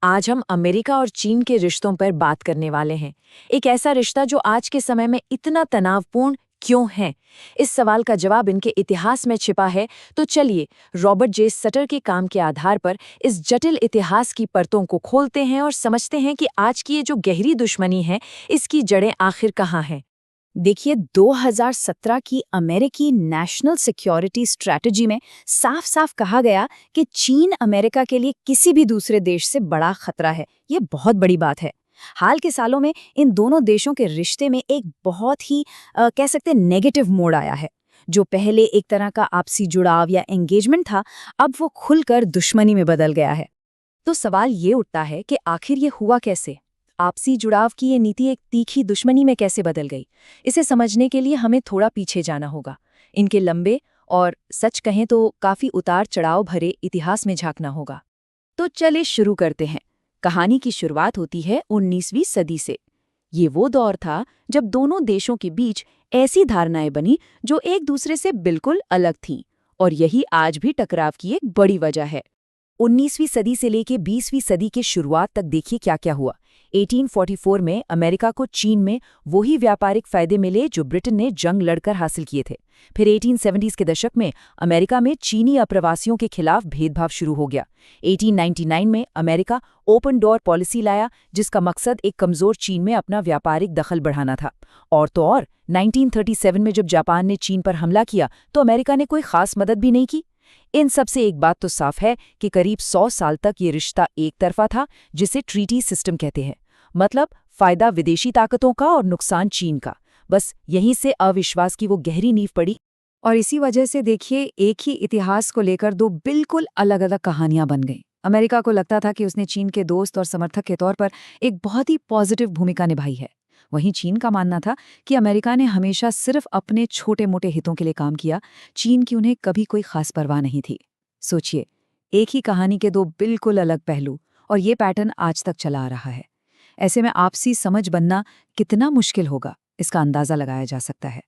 आज हम अमेरिका और चीन के रिश्तों पर बात करने वाले हैं। एक ऐसा रिश्ता जो आज के समय में इतना तनावपूर्ण क्यों है? इस सवाल का जवाब इनके इतिहास में छिपा है। तो चलिए रॉबर्ट जे सटर के काम के आधार पर इस जटिल इतिहास की परतों को खोलते हैं और समझते हैं कि आज की ये जो गहरी दुश्मनी है, इसकी जड़ें आखिर कहाँ हैं। देखिए 2017 की अमेरिकी नेशनल सिक्योरिटी स्ट्रैटेजी में साफ साफ कहा गया कि चीन अमेरिका के लिए किसी भी दूसरे देश से बड़ा खतरा है। ये बहुत बड़ी बात है। हाल के सालों में इन दोनों देशों के रिश्ते में एक बहुत ही कह सकते हैं नेगेटिव मोड़ आया है। जो पहले एक तरह का आपसी जुड़ाव या एंगेजमेंट था, अब वो खुलकर दुश्मनी में बदल गया है। तो सवाल ये उठता है कि आखिर ये हुआ कैसे? आपसी जुड़ाव की ये नीति एक तीखी दुश्मनी में कैसे बदल गई? इसे समझने के लिए हमें थोड़ा पीछे जाना होगा। इनके लंबे और सच कहें तो काफी उतार चढ़ाव भरे इतिहास में झांकना होगा। तो चलिए शुरू करते हैं। कहानी की शुरुआत होती है 19वीं सदी से। ये वो दौर था जब दोनों देशों के बीच ऐसी धारणाएं बनी जो एक दूसरे से बिल्कुल अलग थीं, और यही आज भी टकराव की एक बड़ी वजह है। 19वीं सदी से लेकर 20वीं सदी के शुरुआत तक देखिए क्या क्या हुआ। 1844 में अमेरिका को चीन में वही व्यापारिक फायदे मिले जो ब्रिटेन ने जंग लड़कर हासिल किए थे। फिर 1870s के दशक में अमेरिका में चीनी अप्रवासियों के खिलाफ भेदभाव शुरू हो गया। 1899 में अमेरिका ओपन डोर पॉलिसी लाया, जिसका मकसद एक कमजोर चीन में अपना व्यापारिक दखल बढ़ाना था। और तो और 1937 में जब जापान ने चीन पर हमला किया तो अमेरिका ने कोई खास मदद भी नहीं की। इन सब से एक बात तो साफ है कि करीब 100 साल तक ये रिश्ता एक तरफा था, जिसे ट्रीटी सिस्टम कहते हैं। मतलब फायदा विदेशी ताकतों का और नुकसान चीन का। बस यहीं से अविश्वास की वो गहरी नींव पड़ी। और इसी वजह से देखिए एक ही इतिहास को लेकर दो बिल्कुल अलग अलग कहानियां बन गईं। अमेरिका को लगता था कि उसने चीन के दोस्त और समर्थक के तौर पर एक बहुत ही पॉजिटिव भूमिका निभाई है। वहीं चीन का मानना था कि अमेरिका ने हमेशा सिर्फ अपने छोटे मोटे हितों के लिए काम किया। चीन की उन्हें कभी कोई खास परवाह नहीं थी। सोचिए, एक ही कहानी के दो बिल्कुल अलग पहलू, और ये पैटर्न आज तक चला आ रहा है। ऐसे में आपसी समझ बनना कितना मुश्किल होगा, इसका अंदाजा लगाया जा सकता है।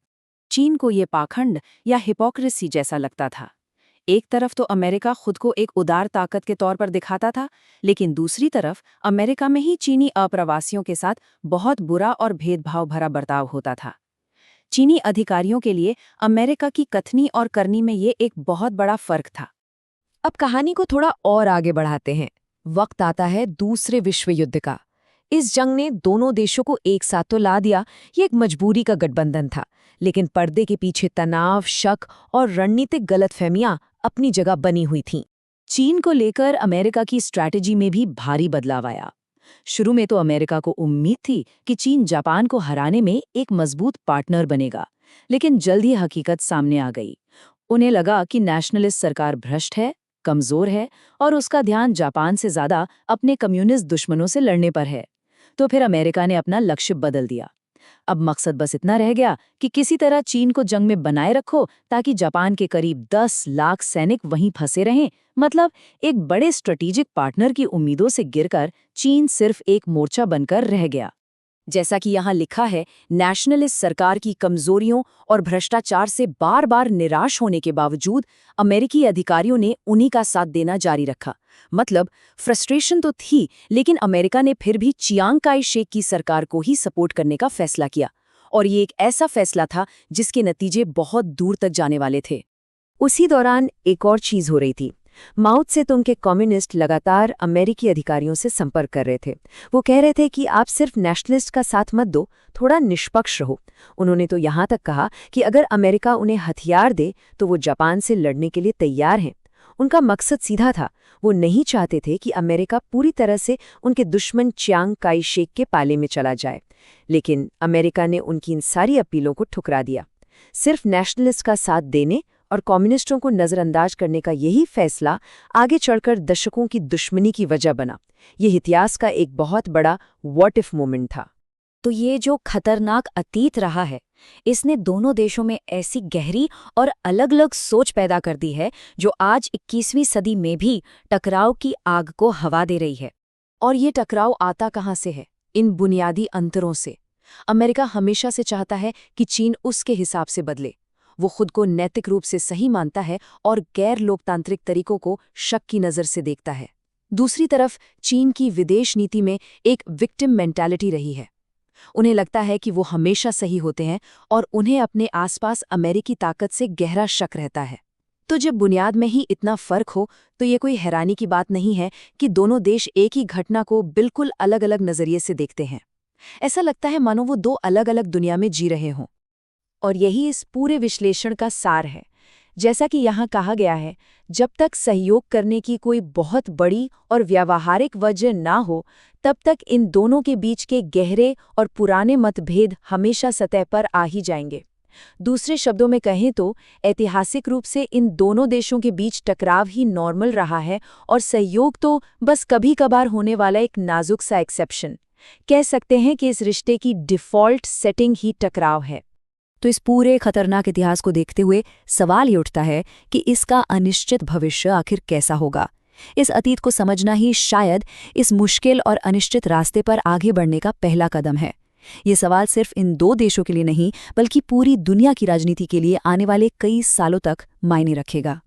चीन को ये पाखंड या हिपोक्रेसी जैसा लगता था। एक तरफ तो अमेरिका खुद को एक उदार ताकत के तौर पर दिखाता था, लेकिन दूसरी तरफ अमेरिका में ही चीनी अप्रवासियों के साथ बहुत बुरा और भेदभाव भरा बर्ताव होता था। चीनी अधिकारियों के लिए अमेरिका की कथनी और करनी में ये एक बहुत बड़ा फर्क था। अब कहानी को थोड़ा और आगे बढ़ाते हैं। वक्त आता है दूसरे विश्व युद्ध का। इस जंग ने दोनों देशों को एक साथ तो ला दिया। ये एक मजबूरी का गठबंधन था, लेकिन पर्दे के पीछे तनाव, शक और रणनीतिक गलतफहमियां अपनी जगह बनी हुई थीं। चीन को लेकर अमेरिका की स्ट्रैटेजी में भी भारी बदलाव आया। शुरू में तो अमेरिका को उम्मीद थी कि चीन जापान को हराने में एक मजबूत पार्टनर बनेगा, लेकिन जल्द ही हकीकत सामने आ गई। उन्हें लगा कि नेशनलिस्ट सरकार भ्रष्ट है, कमजोर है और उसका ध्यान जापान से ज्यादा अपने कम्युनिस्ट दुश्मनों से लड़ने पर है। तो फिर अमेरिका ने अपना लक्ष्य बदल दिया। अब मकसद बस इतना रह गया कि किसी तरह चीन को जंग में बनाए रखो, ताकि जापान के करीब 10 लाख सैनिक वहीं फंसे रहें। मतलब एक बड़े स्ट्रेटेजिक पार्टनर की उम्मीदों से गिरकर चीन सिर्फ एक मोर्चा बनकर रह गया। जैसा कि यहाँ लिखा है, नेशनलिस्ट सरकार की कमजोरियों और भ्रष्टाचार से बार बार निराश होने के बावजूद अमेरिकी अधिकारियों ने उन्हीं का साथ देना जारी रखा। मतलब फ्रस्ट्रेशन तो थी, लेकिन अमेरिका ने फिर भी चियांग काई शेक की सरकार को ही सपोर्ट करने का फैसला किया। और ये एक ऐसा फैसला था जिसके नतीजे बहुत दूर तक जाने वाले थे। उसी दौरान एक और चीज हो रही थी। माओ त्से-तुंग के कम्युनिस्ट लगातार अमेरिकी अधिकारियों से संपर्क कर रहे थे। वो कह रहे थे कि आप सिर्फ नेशनलिस्ट का साथ मत दो, थोड़ा निष्पक्ष रहो। उन्होंने तो यहाँ तक कहा कि अगर अमेरिका उन्हें हथियार दे तो वो जापान से लड़ने के लिए तैयार हैं। उनका मकसद सीधा था। वो नहीं चाहते थे कि अमेरिका पूरी तरह से उनके दुश्मन चियांग काई शेक के पाले में चला जाए। लेकिन अमेरिका ने उनकी इन सारी अपीलों को ठुकरा दिया। सिर्फ नेशनलिस्ट का साथ देने और कम्युनिस्टों को नजरअंदाज करने का यही फैसला आगे चलकर दशकों की दुश्मनी की वजह बना। ये इतिहास का एक बहुत बड़ा व्हाट इफ मोमेंट था। तो ये जो खतरनाक अतीत रहा है, इसने दोनों देशों में ऐसी गहरी और अलग-अलग सोच पैदा कर दी है जो आज 21वीं सदी में भी टकराव की आग को हवा दे रही है। और ये टकराव आता कहाँ से है? इन बुनियादी अंतरों से। अमेरिका हमेशा से चाहता है कि चीन उसके हिसाब से बदले। वो खुद को नैतिक रूप से सही मानता है और गैर लोकतांत्रिक तरीकों को शक की नज़र से देखता है। दूसरी तरफ चीन की विदेश नीति में एक विक्टिम मेंटालिटी रही है। उन्हें लगता है कि वो हमेशा सही होते हैं और उन्हें अपने आसपास अमेरिकी ताकत से गहरा शक रहता है। तो जब बुनियाद में ही इतना फर्क हो तो ये कोई हैरानी की बात नहीं है कि दोनों देश एक ही घटना को बिल्कुल अलग-अलग नजरिए से देखते हैं। ऐसा लगता है मानो वो दो अलग-अलग दुनिया में जी रहे हों। और यही इस पूरे विश्लेषण का सार है। जैसा कि यहाँ कहा गया है, जब तक सहयोग करने की कोई बहुत बड़ी और व्यावहारिक वजह ना हो, तब तक इन दोनों के बीच के गहरे और पुराने मतभेद हमेशा सतह पर आ ही जाएंगे। दूसरे शब्दों में कहें तो ऐतिहासिक रूप से इन दोनों देशों के बीच टकराव ही नॉर्मल रहा है और सहयोग तो बस कभी-कभार होने वाला एक नाजुक सा एक्सेप्शन। कह सकते हैं कि इस रिश्ते की डिफ़ॉल्ट सेटिंग ही टकराव है। तो इस पूरे खतरनाक इतिहास को देखते हुए सवाल ये उठता है कि इसका अनिश्चित भविष्य आखिर कैसा होगा। इस अतीत को समझना ही शायद इस मुश्किल और अनिश्चित रास्ते पर आगे बढ़ने का पहला कदम है। ये सवाल सिर्फ इन दो देशों के लिए नहीं, बल्कि पूरी दुनिया की राजनीति के लिए आने वाले कई सालों तक मायने रखेगा।